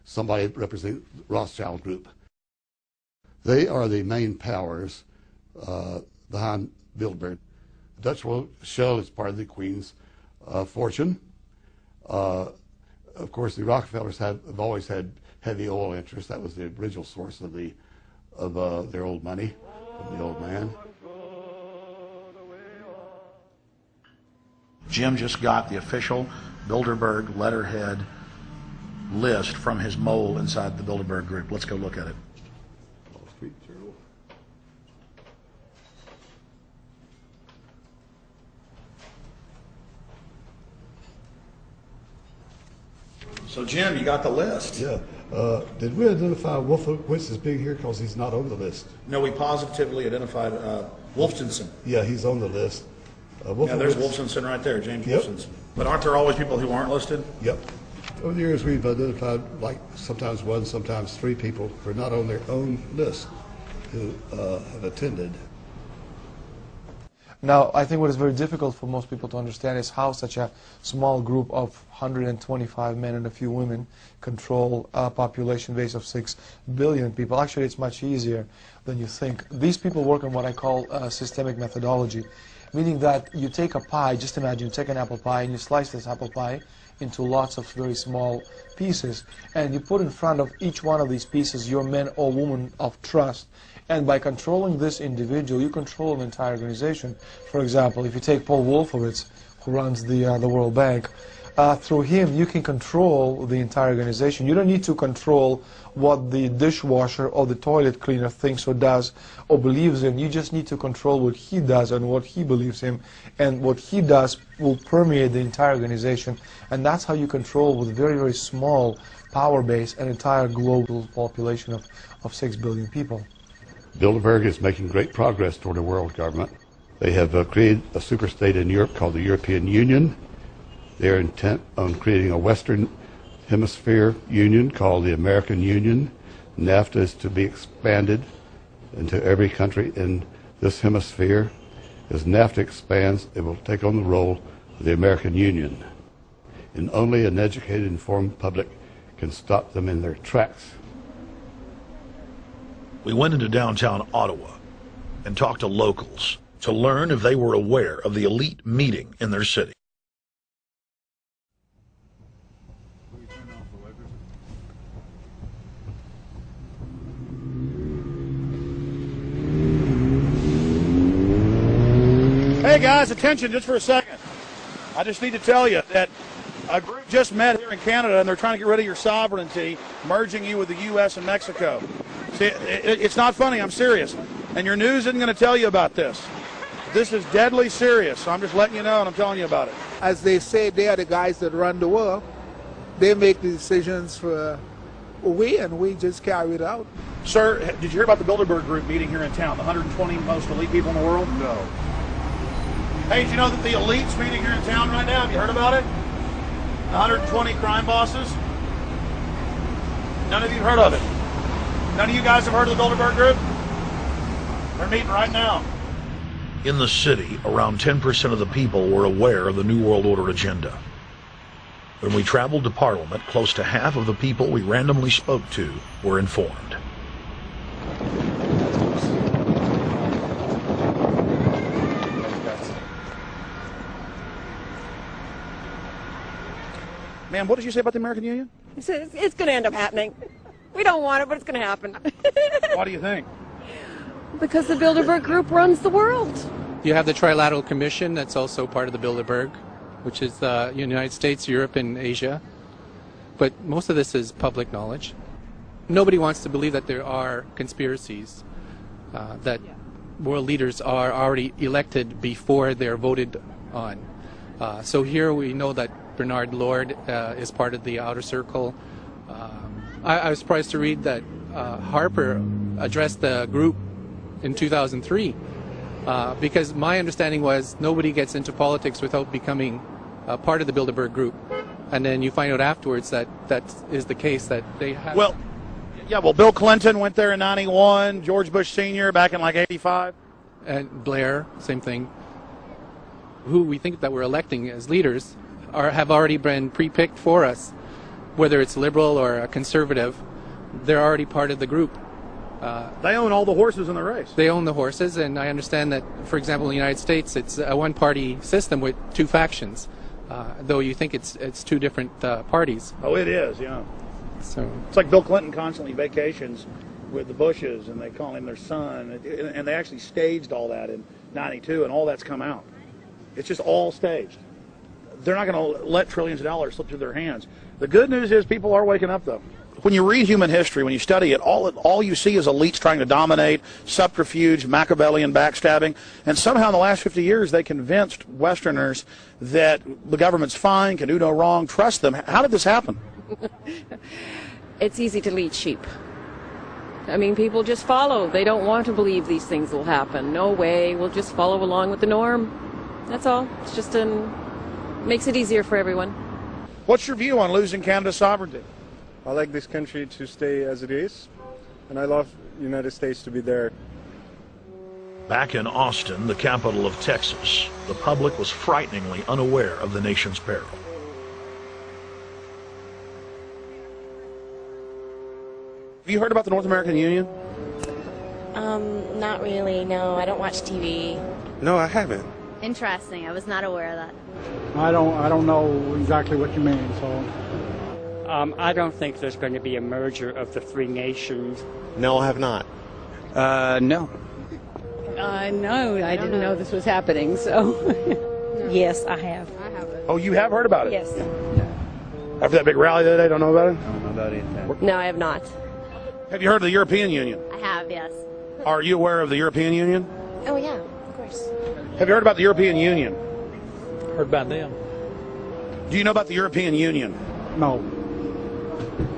somebody representing the Rothschild Group. They are the main powers behind Bilderberg. The Dutch shell is part of the Queen's fortune. Of course, the Rockefellers have always had heavy oil interests. That was the original source of their old money from the old man. Jim just got the official Bilderberg letterhead list from his mole inside the Bilderberg group. Let's go look at it. Wall Street Journal. So Jim, you got the list. Yeah. Did we identify Wolfowitz as being here because he's not on the list? No, we positively identified Wolfenson. Yeah, he's on the list. Yeah, there's Wolfenson right there, James Yep. Wolfenson. But aren't there always people who aren't listed? Yep. Over the years, we've identified like sometimes one, sometimes three people who are not on their own list who have attended. Now, I think what is very difficult for most people to understand is how such a small group of 125 men and a few women control a population base of 6 billion people. Actually, it's much easier than you think. These people work on what I call systemic methodology, meaning that you take a pie, just imagine you take an apple pie and you slice this apple pie into lots of very small pieces, and you put in front of each one of these pieces your men or women of trust. And by controlling this individual, you control an entire organization. For example, if you take Paul Wolfowitz, who runs the World Bank, through him you can control the entire organization. You don't need to control what the dishwasher or the toilet cleaner thinks or does or believes in. You just need to control what he does and what he believes in. And what he does will permeate the entire organization. And that's how you control, with very, very small power base, an entire global population of 6 billion people. Bilderberg is making great progress toward a world government. They have created a superstate in Europe called the European Union. They are intent on creating a Western Hemisphere Union called the American Union. NAFTA is to be expanded into every country in this hemisphere. As NAFTA expands, it will take on the role of the American Union. And only an educated, informed public can stop them in their tracks. We went into downtown Ottawa and talked to locals to learn if they were aware of the elite meeting in their city. Hey guys, attention just for a second. I just need to tell you that a group just met here in Canada and they're trying to get rid of your sovereignty, merging you with the U.S. and Mexico. See, it's not funny, I'm serious. And your news isn't going to tell you about this. This is deadly serious, so I'm just letting you know and I'm telling you about it. As they say, they are the guys that run the world. They make the decisions for we just carry it out. Sir, did you hear about the Bilderberg group meeting here in town, the 120 most elite people in the world? No. Hey, did you know that the elite's meeting here in town right now? Have you heard about it? The 120 crime bosses? None of you have heard of it? None of you guys have heard of the Bilderberg group? They're meeting right now. In the city, around 10% of the people were aware of the New World Order agenda. When we traveled to Parliament, close to half of the people we randomly spoke to were informed. Ma'am, what did you say about the American Union? It's going to end up happening. We don't want it, but it's going to happen. What do you think? Because the Bilderberg Group runs the world. You have the Trilateral Commission that's also part of the Bilderberg, which is the United States, Europe, and Asia. But most of this is public knowledge. Nobody wants to believe that there are conspiracies, that world leaders are already elected before they're voted on. So here we know that Bernard Lord is part of the outer circle. I was surprised to read that Harper addressed the group in 2003 because my understanding was nobody gets into politics without becoming part of the Bilderberg group. And then you find out afterwards that that is the case, that they have... Well, Bill Clinton went there in 91, George Bush Sr. back in like 85. And Blair, same thing. Who we think that we're electing as leaders have already been pre-picked for us. whether it's liberal or a conservative, they're already part of the group. They own all the horses in the race. They own the horses, and I understand that, for example, in the United States, it's a one-party system with two factions, though you think it's two different parties. Oh, it is, yeah. So it's like Bill Clinton constantly vacations with the Bushes, and they call him their son, and they actually staged all that in '92, and all that's come out. It's just all staged. They're not going to let trillions of dollars slip through their hands. The good news is people are waking up, though. When you read human history, when you study it, all you see is elites trying to dominate, subterfuge, Machiavellian backstabbing, and somehow in the last 50 years they convinced Westerners that the government's fine, can do no wrong, trust them. How did this happen? It's easy to lead sheep. I mean, people just follow. They don't want to believe these things will happen. No way. We'll just follow along with the norm. That's all. It's just makes it easier for everyone. What's your view on losing Canada's sovereignty? I like this country to stay as it is, and I love the United States to be there. Back in Austin, the capital of Texas, the public was frighteningly unaware of the nation's peril. Have you heard about the North American Union? Not really, no. I don't watch TV. No, I haven't. Interesting. I was not aware of that. I don't know exactly what you mean, so... I don't think there's going to be a merger of the three nations. No, I have not. No. No, I didn't know this was happening, so... No. Yes, I have. Oh, you have heard about it? Yes. After that big rally the other day, don't know about it? I don't know about it. No, I have not. Have you heard of the European Union? I have, yes. Are you aware of the European Union? Oh, yeah, of course. Have you heard about the European Union? Heard about them. Do you know about the European Union? No.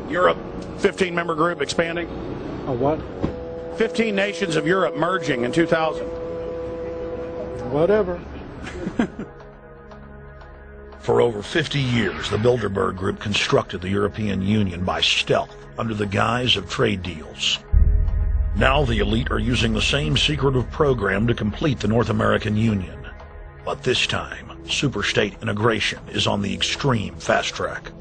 Europe, 15-member group expanding? A what? 15 nations of Europe merging in 2000. Whatever. For over 50 years, the Bilderberg Group constructed the European Union by stealth under the guise of trade deals. Now the elite are using the same secretive program to complete the North American Union. But this time, superstate integration is on the extreme fast track.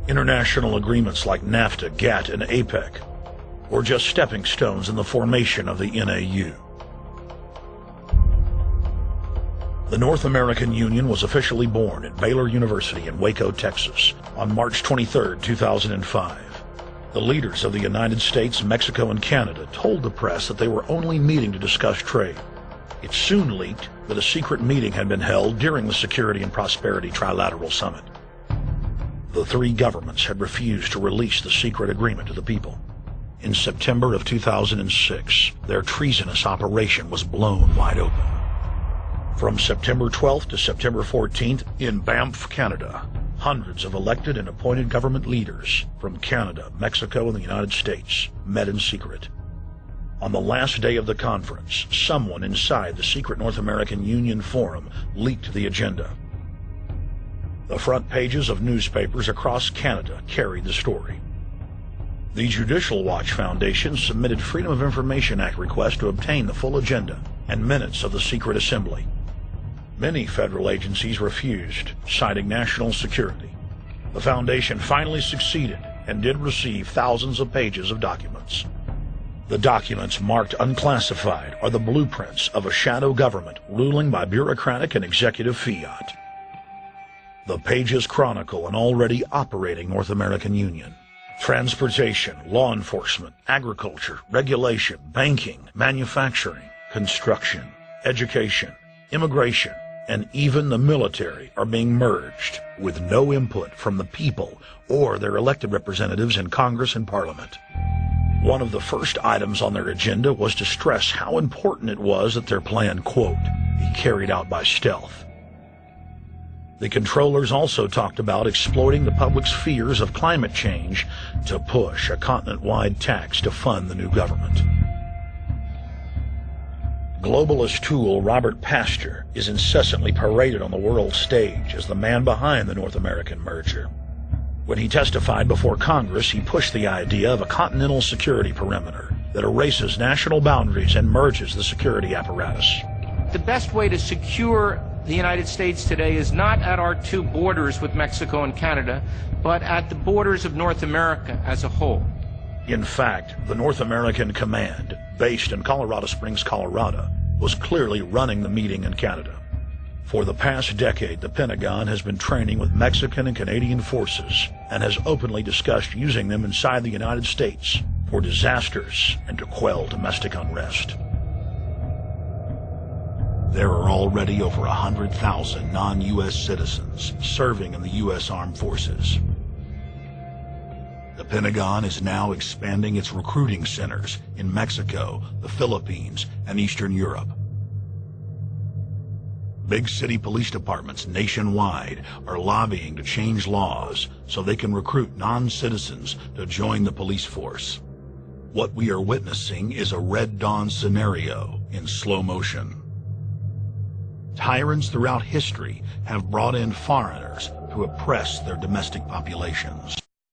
International agreements like NAFTA, GATT, and APEC were just stepping stones in the formation of the NAU. The North American Union was officially born at Baylor University in Waco, Texas, on March 23, 2005. The leaders of the United States, Mexico, and Canada told the press that they were only meeting to discuss trade. It soon leaked that a secret meeting had been held during the Security and Prosperity Trilateral Summit. The three governments had refused to release the secret agreement to the people. In September of 2006, their treasonous operation was blown wide open. From September 12th to September 14th, in Banff, Canada, hundreds of elected and appointed government leaders from Canada, Mexico, and the United States met in secret. On the last day of the conference, someone inside the secret North American Union Forum leaked the agenda. The front pages of newspapers across Canada carried the story. The Judicial Watch Foundation submitted Freedom of Information Act requests to obtain the full agenda and minutes of the secret assembly. Many federal agencies refused, citing national security. The foundation finally succeeded and did receive thousands of pages of documents. The documents marked unclassified are the blueprints of a shadow government ruling by bureaucratic and executive fiat. The pages chronicle an already operating North American Union. Transportation, law enforcement, agriculture, regulation, banking, manufacturing, construction, education, immigration, and even the military are being merged with no input from the people or their elected representatives in Congress and Parliament. One of the first items on their agenda was to stress how important it was that their plan, quote, be carried out by stealth. The controllers also talked about exploiting the public's fears of climate change to push a continent-wide tax to fund the new government. Globalist tool Robert Pastor is incessantly paraded on the world stage as the man behind the North American merger. When he testified before Congress, he pushed the idea of a continental security perimeter that erases national boundaries and merges the security apparatus. The best way to secure The United States today is not at our two borders with Mexico and Canada, but at the borders of North America as a whole. In fact, the North American Command, based in Colorado Springs, Colorado, was clearly running the meeting in Canada. For the past decade, the Pentagon has been training with Mexican and Canadian forces and has openly discussed using them inside the United States for disasters and to quell domestic unrest. There are already over 100,000 non-U.S. citizens serving in the U.S. Armed Forces. The Pentagon is now expanding its recruiting centers in Mexico, the Philippines, and Eastern Europe. Big city police departments nationwide are lobbying to change laws so they can recruit non-citizens to join the police force. What we are witnessing is a Red Dawn scenario in slow motion. Tyrants throughout history have brought in foreigners to oppress their domestic populations.